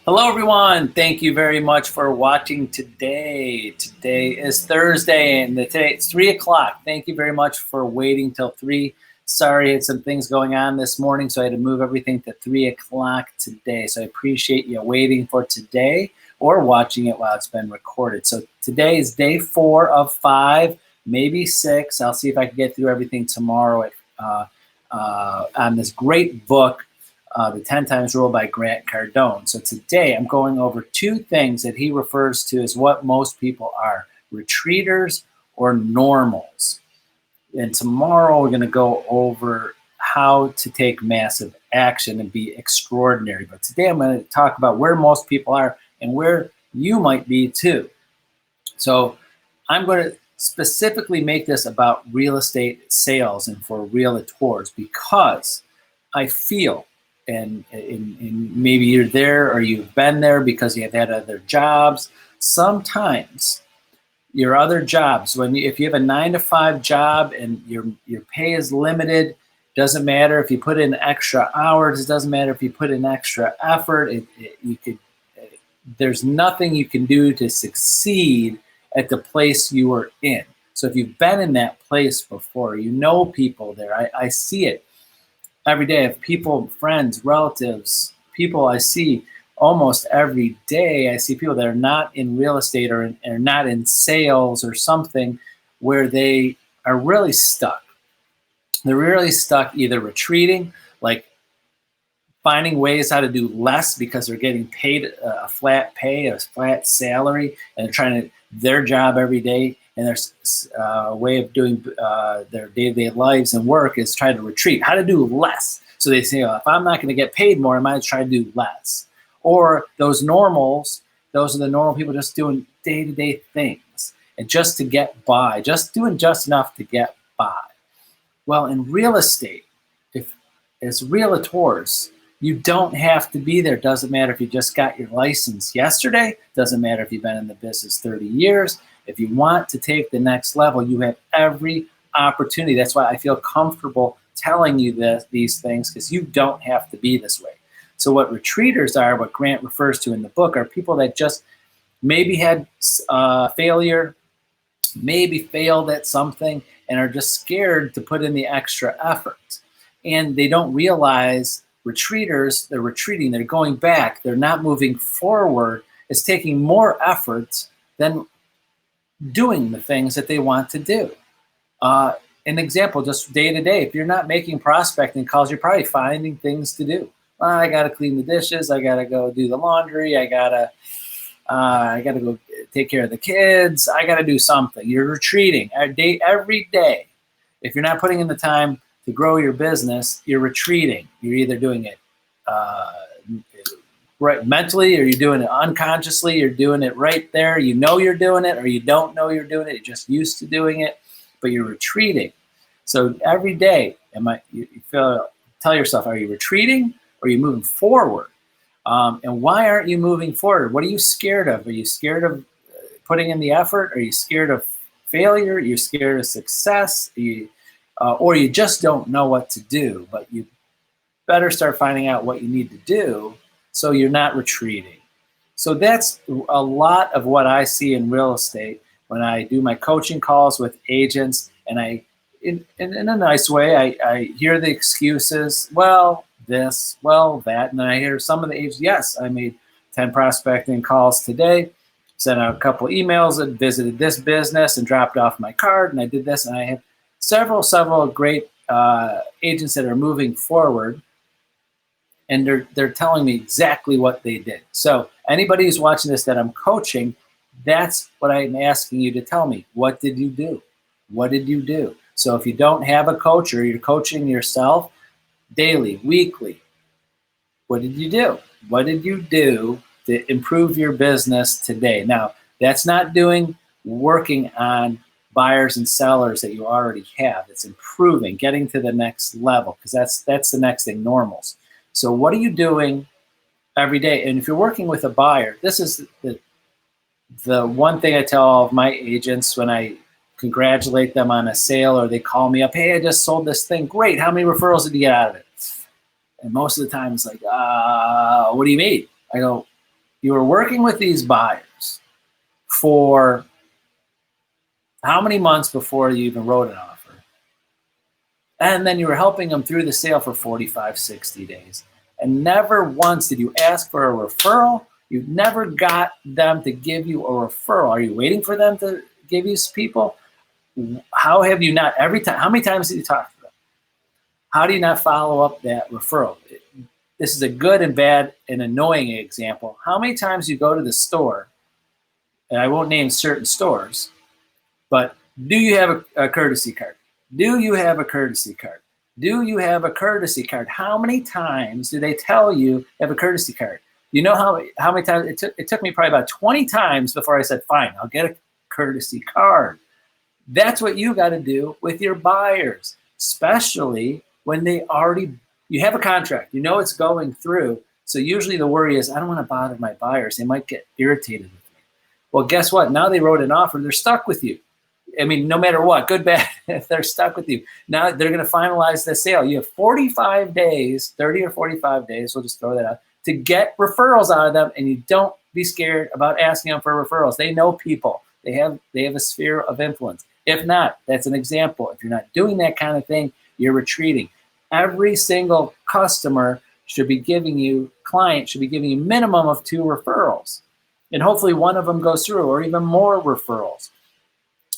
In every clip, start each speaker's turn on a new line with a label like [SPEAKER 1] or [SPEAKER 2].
[SPEAKER 1] Hello, everyone. Thank you very much for watching today. Today is Thursday, and today it's 3 o'clock. Thank you very much for waiting till 3. Sorry, I had some things going on this morning, so I had to move everything to 3 o'clock today. So I appreciate you waiting for today or watching it while it's been recorded. So today is day 4 of 5, maybe 6. I'll see if I can get through everything tomorrow on this great book, The 10 Times Rule by Grant Cardone. So today I'm going over 2 things that he refers to as what most people are, retreaters or normals. And tomorrow we're going to go over how to take massive action and be extraordinary. But today I'm going to talk about where most people are and where you might be too. So I'm going to specifically make this about real estate sales and for realtors because I feel, and maybe you're there or you've been there because you have had other jobs. Sometimes your other jobs, if you have a 9-to-5 job and your pay is limited, doesn't matter if you put in extra hours, it doesn't matter if you put in extra effort. There's nothing you can do to succeed at the place you are in. So if you've been in that place before, you know people there. I see it every day. I have people, friends, relatives, people I see almost every day. I see people that are not in real estate or not in sales or something where they are really stuck. They're really stuck either retreating, like finding ways how to do less because they're getting paid a flat pay, a flat salary, and they're trying to their job every day. And their way of doing their day-to-day lives and work is trying to retreat, how to do less. So they say, if I'm not going to get paid more, I might try to do less. Or those normals, those are the normal people just doing day-to-day things and just to get by, just doing just enough to get by. Well, in real estate, as realtors, you don't have to be there. Doesn't matter if you just got your license yesterday. Doesn't matter if you've been in the business 30 years. If you want to take the next level, you have every opportunity. That's why I feel comfortable telling you these things, because you don't have to be this way. So what retreaters are, what Grant refers to in the book, are people that just maybe had failure, maybe failed at something, and are just scared to put in the extra effort. And they don't realize retreaters, they're retreating, they're going back, they're not moving forward. It's taking more effort than doing the things that they want to do. An example, just day to day, if you're not making prospecting calls, you're probably finding things to do. I got to clean the dishes. I got to go do the laundry. I got to go take care of the kids. I got to do something. You're retreating every day. If you're not putting in the time to grow your business, you're retreating. You're either doing it right mentally, or you're doing it unconsciously. You're doing it right there. You know you're doing it, or you don't know you're doing it. You're just used to doing it, but you're retreating. So every day, tell yourself, are you retreating or are you moving forward? And why aren't you moving forward? What are you scared of? Are you scared of putting in the effort? Are you scared of failure? Are you scared of success? Or you just don't know what to do, but you better start finding out what you need to do so you're not retreating. So that's a lot of what I see in real estate when I do my coaching calls with agents, and in a nice way, I hear the excuses, well, this, well, that, and then I hear some of the agents, yes, I made 10 prospecting calls today, sent out a couple emails, and visited this business and dropped off my card, and I did this, and I have several great agents that are moving forward, and they're telling me exactly what they did. So anybody who's watching this that I'm coaching, that's what I'm asking you to tell me. What did you do? What did you do? So if you don't have a coach or you're coaching yourself daily, weekly, what did you do? What did you do to improve your business today? Now, that's not working on buyers and sellers that you already have. It's improving, getting to the next level, because that's the next thing, normals. So what are you doing every day? And if you're working with a buyer, this is the one thing I tell all of my agents when I congratulate them on a sale, or they call me up, hey, I just sold this thing. Great. How many referrals did you get out of it? And most of the time it's like, what do you mean? I go, you were working with these buyers for how many months before you even wrote an offer? And then you were helping them through the sale for 45, 60 days. And never once did you ask for a referral. You never got them to give you a referral. Are you waiting for them to give you people? How have you not, every time, how many times did you talk to them? How do you not follow up that referral? This is a good and bad and annoying example. How many times you go to the store, and I won't name certain stores, but do you have a courtesy card? Do you have a courtesy card? Do you have a courtesy card? How many times do they tell you you have a courtesy card? You know how many times? It took me probably about 20 times before I said, fine, I'll get a courtesy card. That's what you got to do with your buyers, especially when you have a contract, you know it's going through. So usually the worry is, I don't want to bother my buyers. They might get irritated with me. Well, guess what? Now they wrote an offer. They're stuck with you. I mean, no matter what, good, bad, they're stuck with you. Now they're going to finalize the sale. You have 45 days, 30 or 45 days, we'll just throw that out, to get referrals out of them, and you don't be scared about asking them for referrals. They know people. They have a sphere of influence. If not, that's an example. If you're not doing that kind of thing, you're retreating. Every single client should be giving you minimum of 2 referrals. And hopefully one of them goes through, or even more referrals.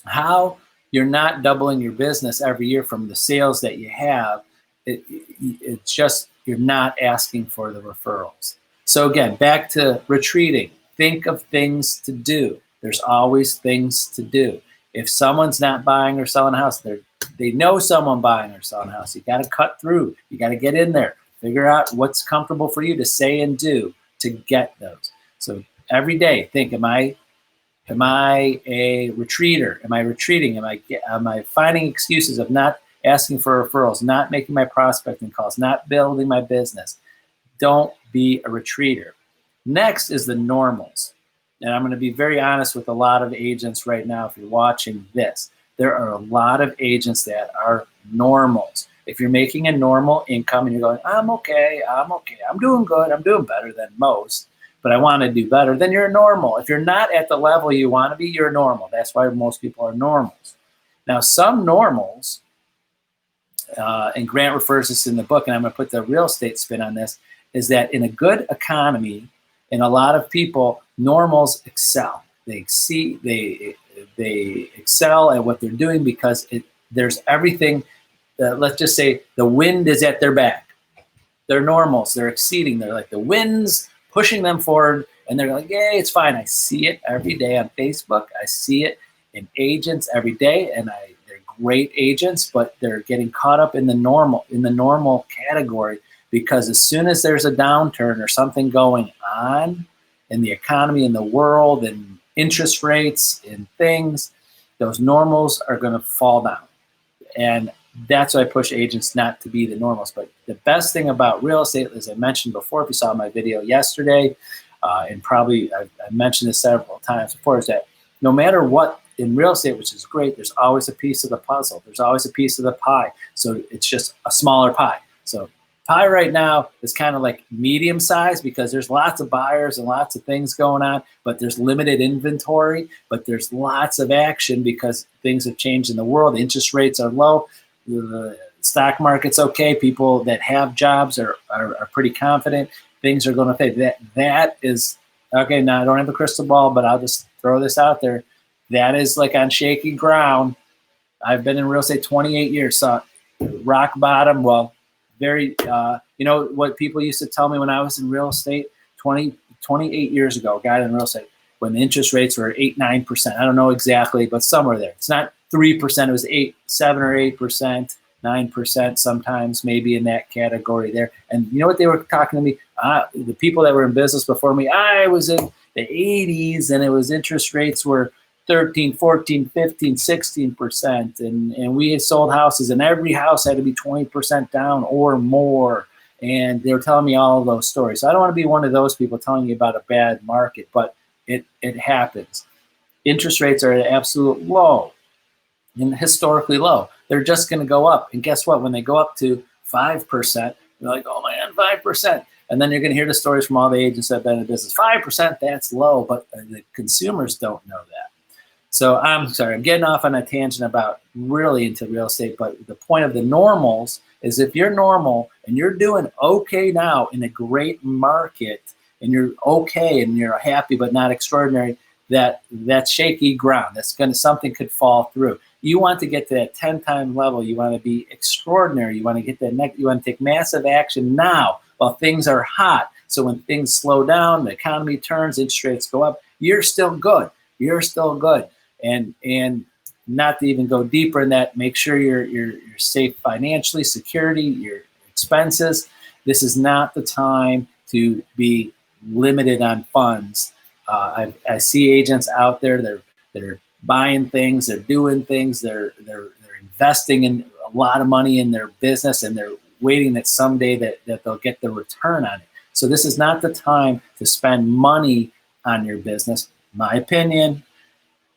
[SPEAKER 1] How you're not doubling your business every year from the sales that you have, it's just you're not asking for the referrals. So again, back to retreating. Think of things to do. There's always things to do. If someone's not buying or selling a house, they know someone buying or selling a house. You got to cut through. You got to get in there. Figure out what's comfortable for you to say and do to get those. So every day, think, am I a retreater? Am I retreating? Am I finding excuses of not asking for referrals, not making my prospecting calls, not building my business? Don't be a retreater. Next is the normals. And I'm going to be very honest with a lot of agents right now. If you're watching this, there are a lot of agents that are normals. If you're making a normal income and you're going, I'm okay, I'm doing good, I'm doing better than most, but I want to do better, then you're normal. If you're not at the level you want to be, you're normal. That's why most people are normals. Now, some normals, and Grant refers this in the book, and I'm going to put the real estate spin on this, is that in a good economy, and a lot of people, normals excel. They excel at what they're doing because there's everything. Let's just say the wind is at their back. They're normals. They're exceeding. They're like the wind's pushing them forward, and they're like, "Yeah, it's fine." I see it every day on Facebook. I see it in agents every day, and they're great agents, but they're getting caught up in the normal category. Because as soon as there's a downturn or something going on in the economy, in the world, and interest rates and things, those normals are going to fall down. And that's why I push agents not to be the normals. But the best thing about real estate, as I mentioned before, if you saw my video yesterday, and probably I mentioned this several times before, is that no matter what in real estate, which is great, there's always a piece of the puzzle. There's always a piece of the pie. So it's just a smaller pie. So pie right now is kind of like medium size because there's lots of buyers and lots of things going on, but there's limited inventory, but there's lots of action because things have changed in the world. The interest rates are low. The stock market's okay. People that have jobs are pretty confident. Things are going to pay. That is, okay, now I don't have a crystal ball, but I'll just throw this out there. That is like on shaky ground. I've been in real estate 28 years, so rock bottom, well, very, you know what people used to tell me when I was in real estate 28 years ago, got in real estate, when the interest rates were 8, 9%. I don't know exactly, but somewhere there. It's not 3%, it was 7 or 8%, 9% sometimes, maybe in that category there. And you know what they were talking to me? The people that were in business before me, I was in the 80s and it was interest rates were 13, 14, 15, 16%. And we had sold houses and every house had to be 20% down or more. And they were telling me all of those stories. So I don't want to be one of those people telling you about a bad market, but it happens. Interest rates are at absolute low and historically low. They're just going to go up. And guess what? When they go up to 5%, you're like, oh man, 5%. And then you're going to hear the stories from all the agents that have been in business. 5%, that's low, but the consumers don't know that. So I'm sorry, I'm getting off on a tangent about really into real estate, but the point of the normals is if you're normal and you're doing okay now in a great market and you're okay and you're happy but not extraordinary, that's shaky ground. That's going to, something could fall through. You want to get to that 10-time level. You want to be extraordinary. You want to get that next, you want to take massive action now while things are hot. So when things slow down, the economy turns, interest rates go up, you're still good. You're still good. And not to even go deeper in that, make sure you're safe financially, security, your expenses. This is not the time to be limited on funds. I see agents out there, they're buying things, they're doing things, they're investing in a lot of money in their business, and they're waiting that someday that they'll get the return on it. So this is not the time to spend money on your business. My opinion,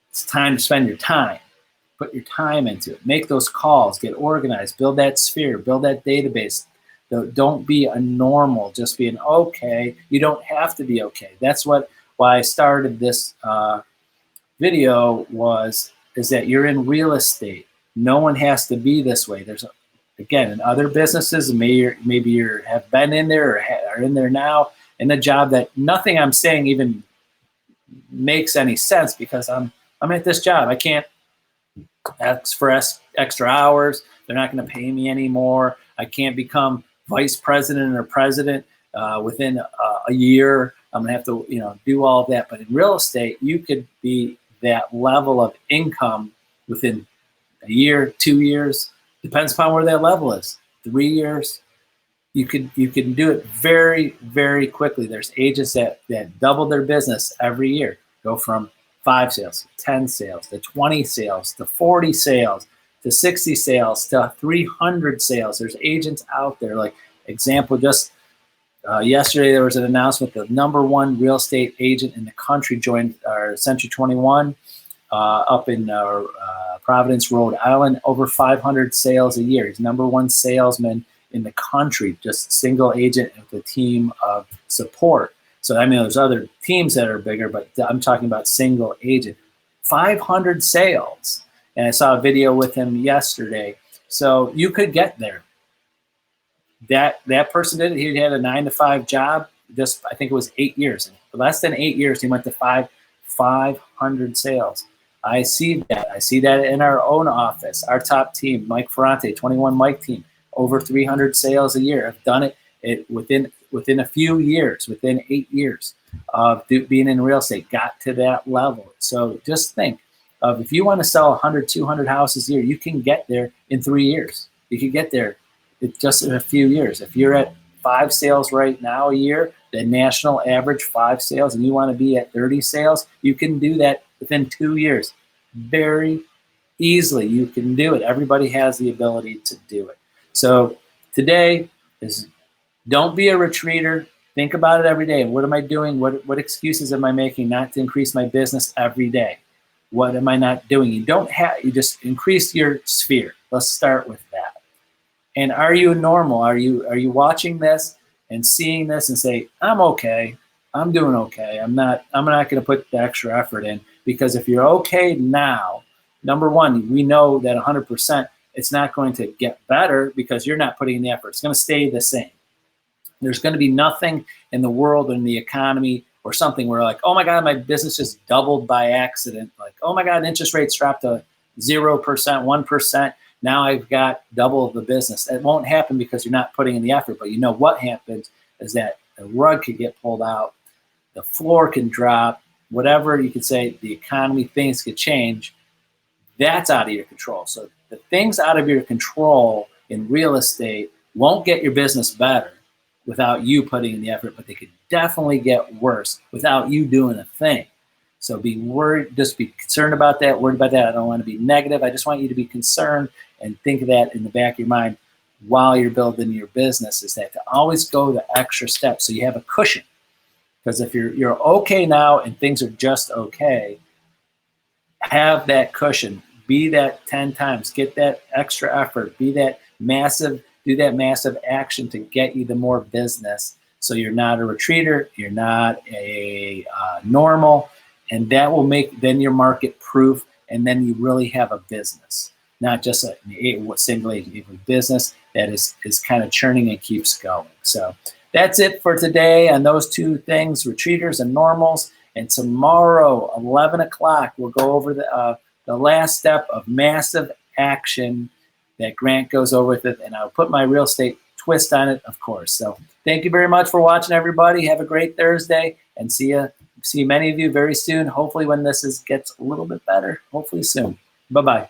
[SPEAKER 1] it's time to spend your time. Put your time into it. Make those calls, get organized, build that sphere, build that database. Don't be a normal, just being okay. You don't have to be okay. That's why I started this video is that you're in real estate. No one has to be this way. There's, again, in other businesses, maybe you have been in there or are in there now in a job that nothing I'm saying even makes any sense because I'm at this job. I can't ask for extra hours. They're not going to pay me anymore. I can't become vice president or president within a year. I'm going to have to, do all of that. But in real estate, you could be that level of income within a year, 2 years. Depends upon where that level is. 3 years. You can do it very, very quickly. There's agents that double their business every year. Go from 5 sales, 10 sales, to 20 sales, to 40 sales, to 60 sales, to 300 sales. There's agents out there. Like example, just yesterday there was an announcement. The #1 real estate agent in the country joined our Century 21 up in Providence, Rhode Island. Over 500 sales a year. He's #1 salesman in the country, just single agent with a team of support. So, I mean, there's other teams that are bigger, but I'm talking about single agent. 500 sales. And I saw a video with him yesterday. So you could get there. That person did it. He had a 9-to-5 job. Just, I think it was 8 years. In less than 8 years, he went to 500 sales. I see that. I see that in our own office. Our top team, Mike Ferrante, 21 Mike team, over 300 sales a year. I've done it within a few years, within 8 years of being in real estate, got to that level. So just think of, if you want to sell 100, 200 houses a year, you can get there in 3 years. You can get there just in a few years. If you're at 5 sales right now a year, the national average 5 sales, and you want to be at 30 sales, you can do that within 2 years. Very easily, you can do it. Everybody has the ability to do it. So today is, don't be a retreater. Think about it every day. What am I doing? What excuses am I making not to increase my business every day? What am I not doing? You just increase your sphere. Let's start with that. And are you normal? Are you watching this and seeing this and say, I'm okay. I'm doing okay. I'm not going to put the extra effort in, because if you're okay now, #1, we know that 100% it's not going to get better because you're not putting in the effort. It's going to stay the same. There's going to be nothing in the world or in the economy or something where like, oh my God, my business just doubled by accident. Like, oh my God, interest rates dropped to 0%, 1%. Now I've got double the business. That won't happen because you're not putting in the effort. But you know what happens is that the rug could get pulled out, the floor can drop, whatever you could say, the economy, things could change. That's out of your control. So the things out of your control in real estate won't get your business better without you putting in the effort, but they could definitely get worse without you doing a thing. So be worried, just be concerned about that, worried about that. I don't want to be negative. I just want you to be concerned and think of that in the back of your mind while you're building your business, is that to always go the extra step so you have a cushion. Because if you're okay now and things are just okay, have that cushion. Be that 10 times. Get that extra effort. Be that massive, do that massive action to get you the more business So you're not a retreater, you're not a normal, and that will make then your market proof, and then you really have a business, not just a single agent business that is kind of churning and keeps going. So that's it for today on those two things, retreaters and normals. And tomorrow, 11 o'clock, we'll go over the last step of massive action that Grant goes over with it, and I'll put my real estate twist on it, of course. So thank you very much for watching, everybody. Have a great Thursday, and see many of you very soon. Hopefully when this gets a little bit better, hopefully soon. Bye-bye.